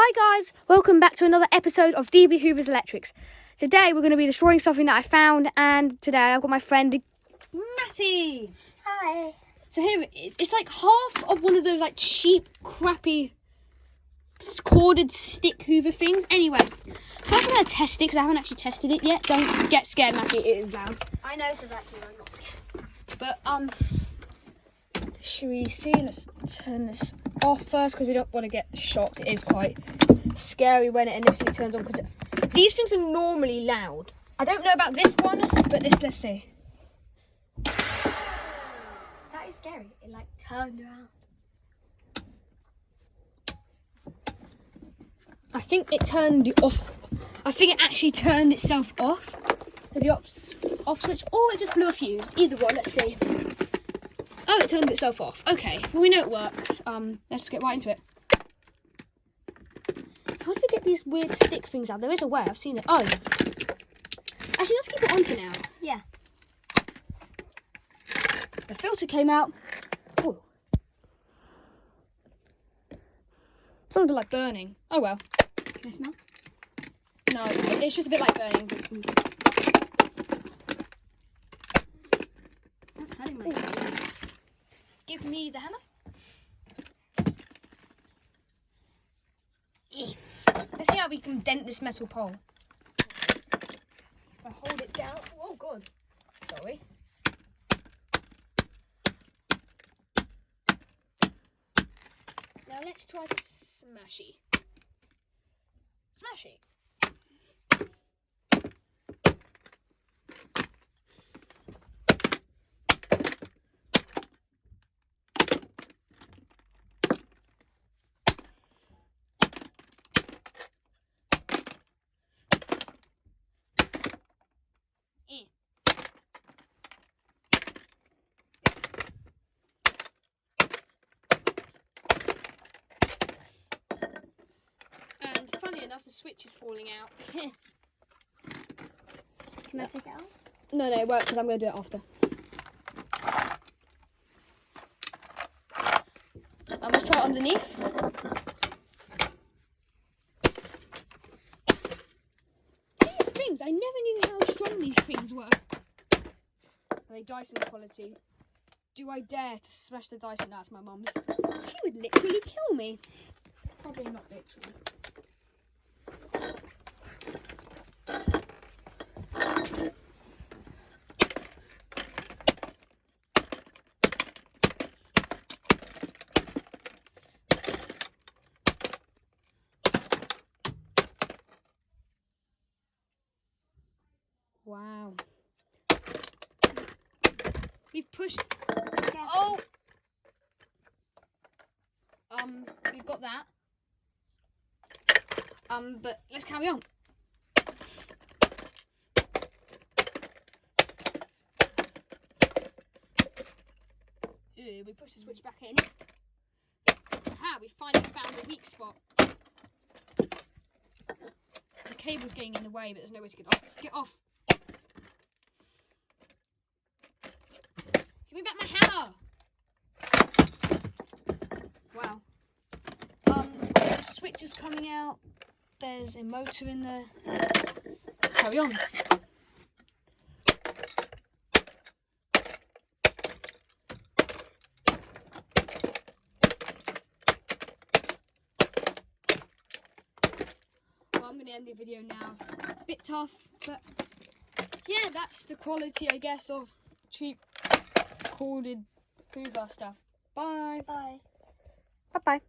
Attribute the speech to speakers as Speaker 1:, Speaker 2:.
Speaker 1: Hi guys, welcome back to another episode of DB Hoover's Electrics. Today we're going to be destroying something that I found, and today I've got my friend Mattey.
Speaker 2: Hi.
Speaker 1: So here it is. It's like half of one of those like cheap, crappy, corded stick Hoover things. Anyway, so I'm going to test it because I haven't actually tested it yet. Don't get scared, Mattey. It is loud.
Speaker 2: I know it's a vacuum. I'm not scared.
Speaker 1: But should we see? Let's turn this off first because we don't want to get shocked. It is quite scary when it initially turns on because these things are normally loud. I don't know about this one, but let's see.
Speaker 2: That is scary. It like turned around.
Speaker 1: I think it turned it off. I think it actually turned itself off. So the off switch, or it just blew a fuse. Either one. Let's see. Oh, it turned itself off. Okay, well we know it works. Let's just get right into it. How do we get these weird stick things out? There is a way. I've seen it. Oh, actually, let's keep it on for now.
Speaker 2: Yeah.
Speaker 1: The filter came out. Oh, it's a bit like burning. Oh well.
Speaker 2: Can I smell?
Speaker 1: No, it's just a bit like burning.
Speaker 2: That's hurting my face.
Speaker 1: Give me the hammer. Let's see how we can dent this metal pole. If I hold it down. Oh god. Sorry. Now let's try to smash it. Smash it. And funny enough, the switch is falling out.
Speaker 2: Can I take it out?
Speaker 1: No, it won't because I'm going to do it after. Let's try it underneath. These things, I never knew how strong these things were. Are they Dyson quality? Do I dare to smash the Dyson? That's my mum's. She would literally kill me.
Speaker 2: Probably not literally.
Speaker 1: Wow. We've pushed.
Speaker 2: Yeah.
Speaker 1: Oh. We've got that. But let's carry on. Ooh, we push the switch back in. Aha, we finally found the weak spot. The cable's getting in the way, but there's no way to get off. Get off. Give me back my hammer. Wow. The switch is coming out. There's a motor in there. Carry on. Well, I'm going to end the video now. It's a bit tough, but yeah, that's the quality, I guess, of cheap corded Hoover stuff. Bye.
Speaker 2: Bye.
Speaker 1: Bye-bye.